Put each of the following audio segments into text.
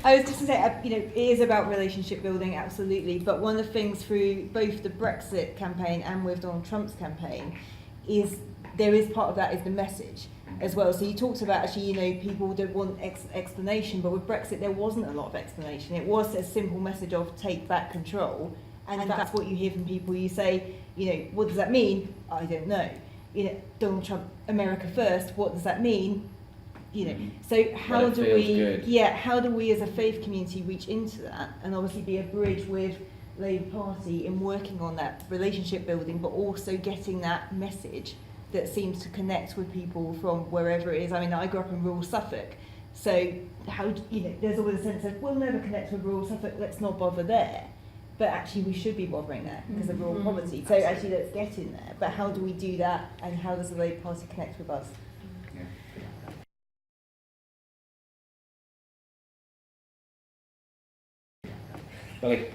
I was just to say, it is about relationship building, absolutely. But one of the things through both the Brexit campaign and with Donald Trump's campaign is there is part of that is the message as well. So you talked about actually, people don't want explanation, but with Brexit there wasn't a lot of explanation. It was a simple message of take back control, and that's what you hear from people. You say, what does that mean? I don't know. Donald Trump, America first. What does that mean? So how do we, how do we as a faith community reach into that and obviously be a bridge with Labour Party in working on that relationship building, but also getting that message that seems to connect with people from wherever it is. I mean, I grew up in rural Suffolk, so how, there's always a sense of, we'll never connect with rural Suffolk, let's not bother there. But actually we should be bothering there because of rural poverty. So actually let's get in there. But how do we do that, and how does the Labour Party connect with us? Hi,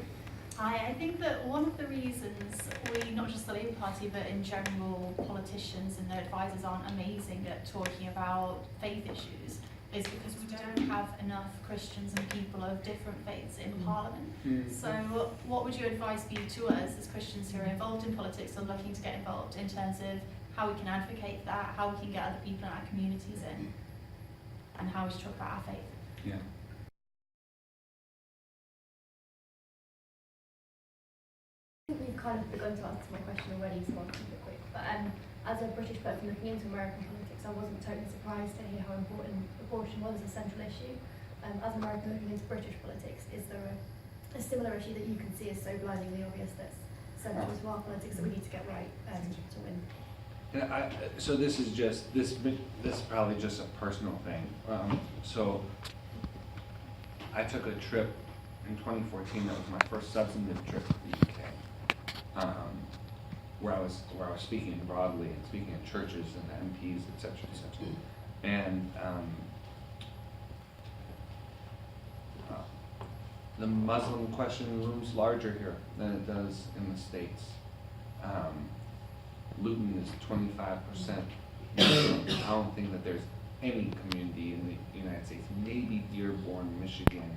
I think that one of the reasons we, not just the Labour Party, but in general politicians and their advisors aren't amazing at talking about faith issues is because we don't have enough Christians and people of different faiths in Parliament. So what would your advice be to us as Christians who are involved in politics or looking to get involved in terms of how we can advocate that, how we can get other people in our communities in, and how we should talk about our faith? Yeah. I think we've kind of begun to answer my question already, so I'll keep it quick. But as a British person looking into American politics, I wasn't totally surprised to hear how important abortion was a central issue. As an American looking into British politics, is there a similar issue that you can see as so blindingly obvious that's central to our politics that we need to get right to win? Yeah, so this is probably just a personal thing. So I took a trip in 2014. That was my first substantive trip to the UK. Where I was speaking broadly and speaking at churches and MPs, etc., etc. And the Muslim question looms larger here than it does in the States. Luton is 25% Muslim. I don't think that there's any community in the United States, maybe Dearborn, Michigan.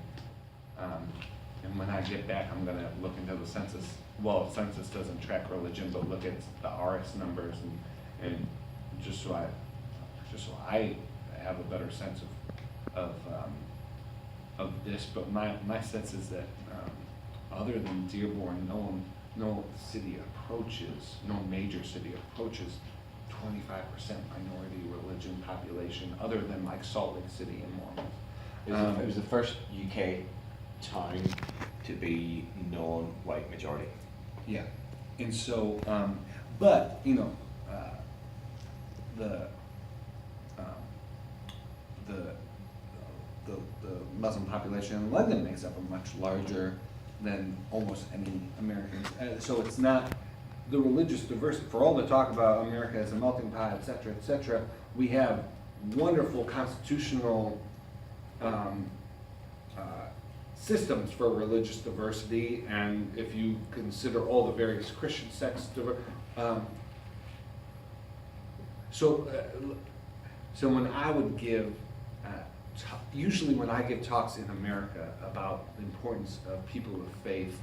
And when I get back, I'm going to look into the census. Well, census doesn't track religion, but look at the RS numbers and just so I have a better sense of this. But my sense is that other than Dearborn, no major city approaches 25% minority religion population, other than like Salt Lake City and Mormons. It was the first UK town to be non-white majority. Yeah, and so, but the Muslim population in London makes up a much larger than almost any Americans. So it's not the religious diversity. For all the talk about America as a melting pot, etc., etc., we have wonderful constitutional systems for religious diversity, and if you consider all the various Christian sects, so when I would give, usually when I give talks in America about the importance of people of faith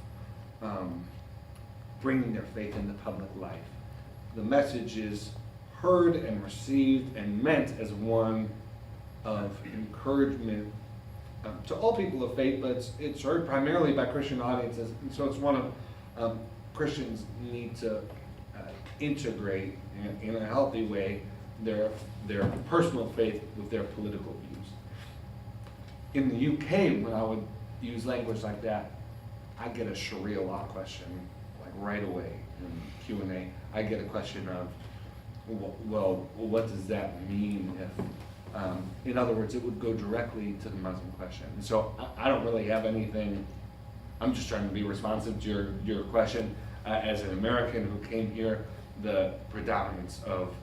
bringing their faith into public life, the message is heard and received and meant as one of encouragement to all people of faith, but it's heard primarily by Christian audiences, and so it's one of Christians need to integrate in a healthy way their personal faith with their political views. In the UK, when I would use language like that, I get a Sharia law question like right away in Q&A. I get a question of, well, what does that mean if? In other words, it would go directly to the Muslim question. And so I don't really have anything. I'm just trying to be responsive to your question. As an American who came here, the predominance of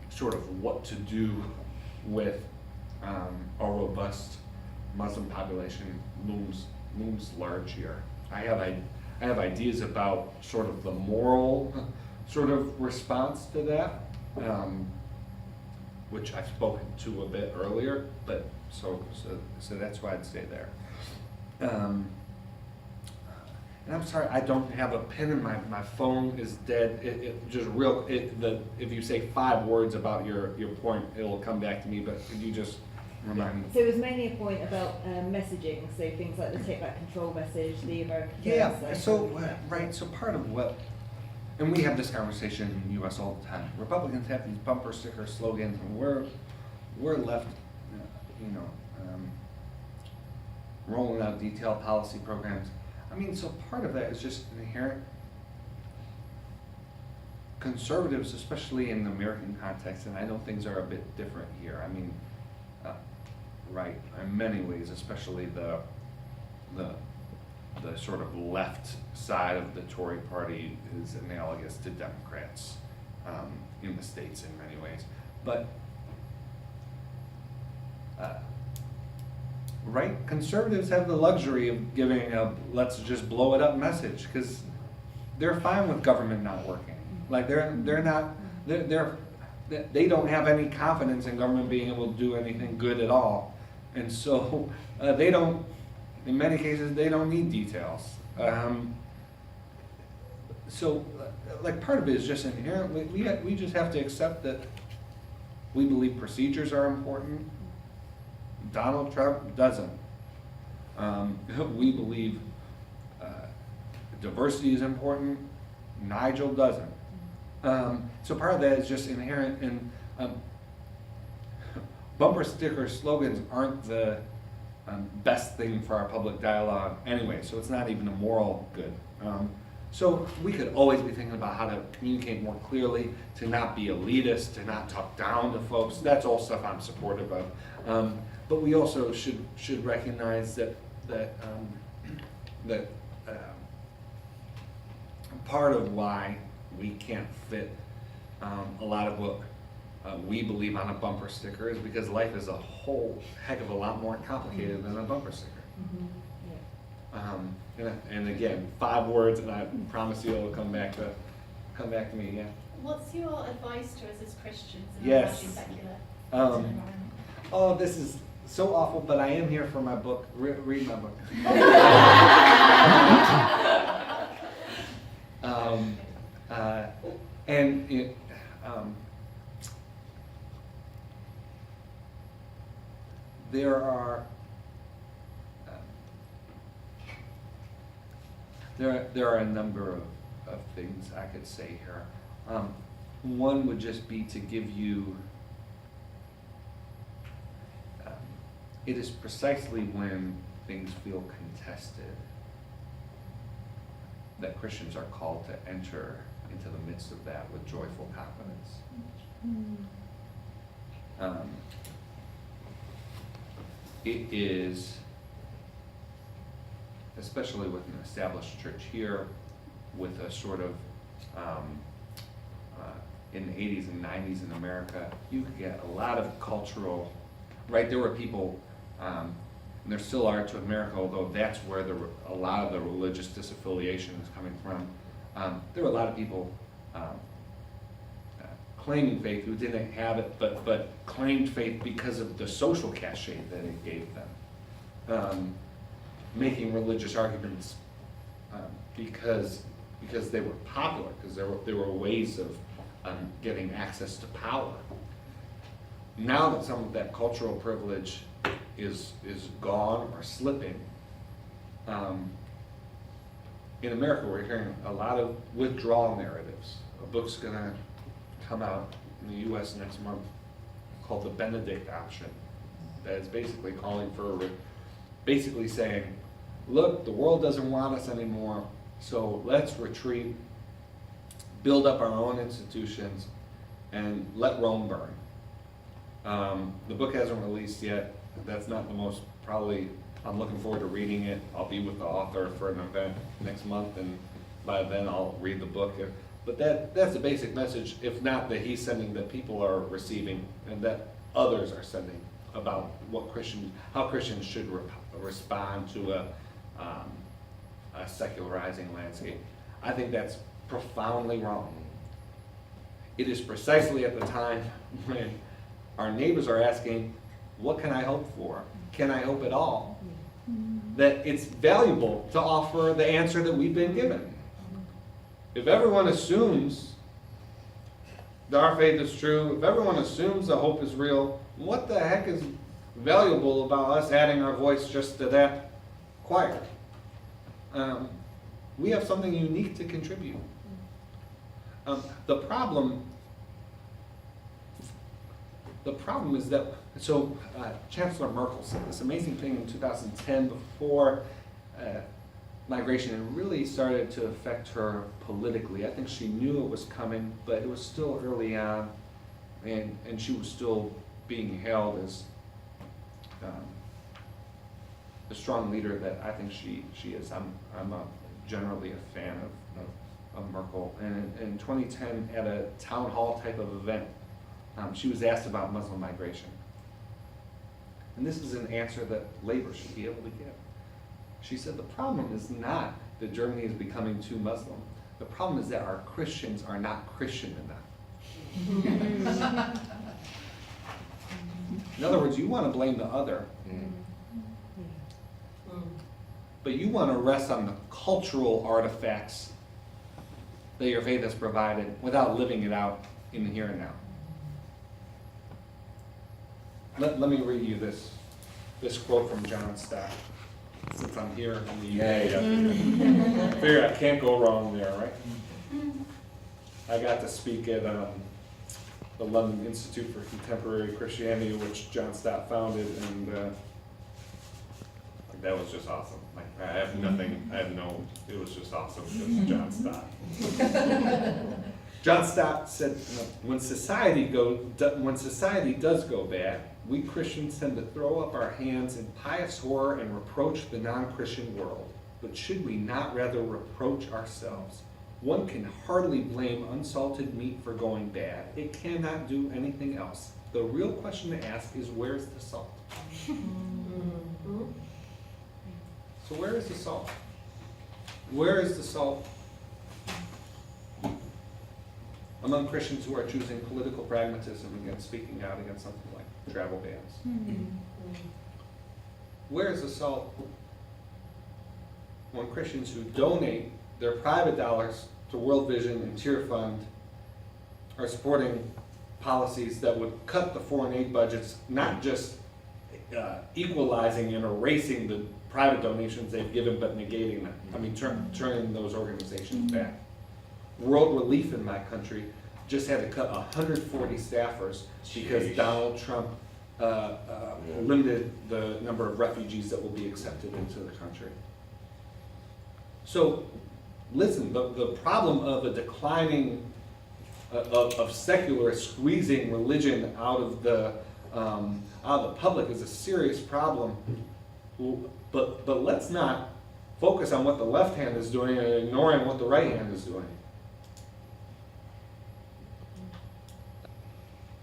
sort of what to do with a robust Muslim population looms large here. I have ideas about sort of the moral sort of response to that. which I've spoken to a bit earlier, but so that's why I'd stay there. And I'm sorry, I don't have a pen in my phone is dead. If you say 5 words about your point, it'll come back to me, but could you just remind me? So it was mainly a point about messaging, so things like the take back control message, the American Yeah, First, so part of what, and we have this conversation in the US all the time. Republicans have these bumper sticker slogans, and we're left, rolling out detailed policy programs. I mean, so part of that is just inherent. Conservatives, especially in the American context, and I know things are a bit different here. I mean, right, in many ways, especially the sort of left side of the Tory party is analogous to Democrats in the States in many ways. But right, conservatives have the luxury of giving a let's just blow it up message, because they're fine with government not working. Like they don't have any confidence in government being able to do anything good at all, and so they don't. In many cases, they don't need details. So, like, part of it is just inherently we just have to accept that we believe procedures are important. Donald Trump doesn't. We believe diversity is important. Nigel doesn't. So part of that is just inherent in bumper sticker slogans aren't the best thing for our public dialogue anyway, so it's not even a moral good. So we could always be thinking about how to communicate more clearly, to not be elitist, to not talk down to folks. That's all stuff I'm supportive of. But we also should recognize that part of why we can't fit a lot of what we believe on a bumper sticker is because life is a whole heck of a lot more complicated than a bumper sticker. And again, 5 words, and I promise you it'll come back to me. Yeah. What's your advice to us as Christians in a Yes. largely secular environment? Oh, this is so awful, but I am here for my book. Read my book. And it, there are a number of things I could say here. One would just be to give you, it is precisely when things feel contested that Christians are called to enter into the midst of that with joyful confidence. It is, especially with an established church here, with a sort of, in the 80s and 90s in America, you could get a lot of cultural, right? There were people, and there still are to America, although that's where a lot of the religious disaffiliation is coming from. There were a lot of people claiming faith who didn't have it, but claimed faith because of the social cachet that it gave them. Making religious arguments because they were popular, because there were ways of getting access to power. Now that some of that cultural privilege is gone or slipping, in America we're hearing a lot of withdrawal narratives. A book's gonna come out in the US next month called The Benedict Option, that is basically calling for, basically saying, look, the world doesn't want us anymore, so let's retreat, build up our own institutions, and let Rome burn. The book hasn't released yet. That's not the most, probably, I'm looking forward to reading it. I'll be with the author for an event next month, and by then I'll read the book. But that's the basic message, if not that he's sending, that people are receiving, and that others are sending about how Christians should respond to a secularizing landscape. I think that's profoundly wrong. It is precisely at the time when our neighbors are asking, what can I hope for? Can I hope at all? That it's valuable to offer the answer that we've been given. If everyone assumes that our faith is true, if everyone assumes the hope is real, what the heck is valuable about us adding our voice just to that choir? We have something unique to contribute. The problem is that, Chancellor Merkel said this amazing thing in 2010 before migration really started to affect her politically. I think she knew it was coming, but it was still early on, and she was still being hailed as the strong leader that I think she is. I'm generally a fan of Merkel. And in 2010, at a town hall type of event, she was asked about Muslim migration. And this is an answer that Labor should be able to give. She said, the problem is not that Germany is becoming too Muslim. The problem is that our Christians are not Christian enough. In other words, you want to blame the other, but you want to rest on the cultural artifacts that your faith has provided without living it out in the here and now. Let me read you this quote from John Stott, since I'm here in the UK. Figure I can't go wrong there, right? I got to speak at the London Institute for Contemporary Christianity, which John Stott founded, and that was just awesome. Like, it was just awesome because John Stott. John Stott said, when society does go bad, we Christians tend to throw up our hands in pious horror and reproach the non-Christian world. But should we not rather reproach ourselves? One can hardly blame unsalted meat for going bad. It cannot do anything else. The real question to ask is, where's the salt? So where is the salt? Where is the salt among Christians who are choosing political pragmatism against speaking out against something like travel bans? Where is the salt when Christians who donate their private dollars to World Vision and Tear Fund are supporting policies that would cut the foreign aid budgets, not just equalizing and erasing the private donations they've given, but negating them? I mean, turning those organizations back. World Relief in my country just had to cut 140 staffers because Donald Trump limited the number of refugees that will be accepted into the country. So, listen, the problem of a declining, of secularists squeezing religion out of the public is a serious problem. But let's not focus on what the left hand is doing and ignoring what the right hand is doing.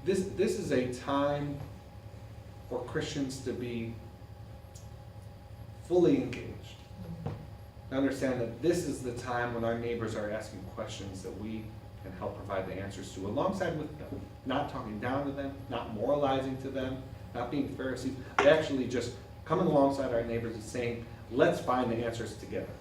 This is a time for Christians to be fully engaged. Understand that this is the time when our neighbors are asking questions that we can help provide the answers to, alongside with them. Not talking down to them, not moralizing to them, not being Pharisees, but actually just coming alongside our neighbors and saying, let's find the answers together.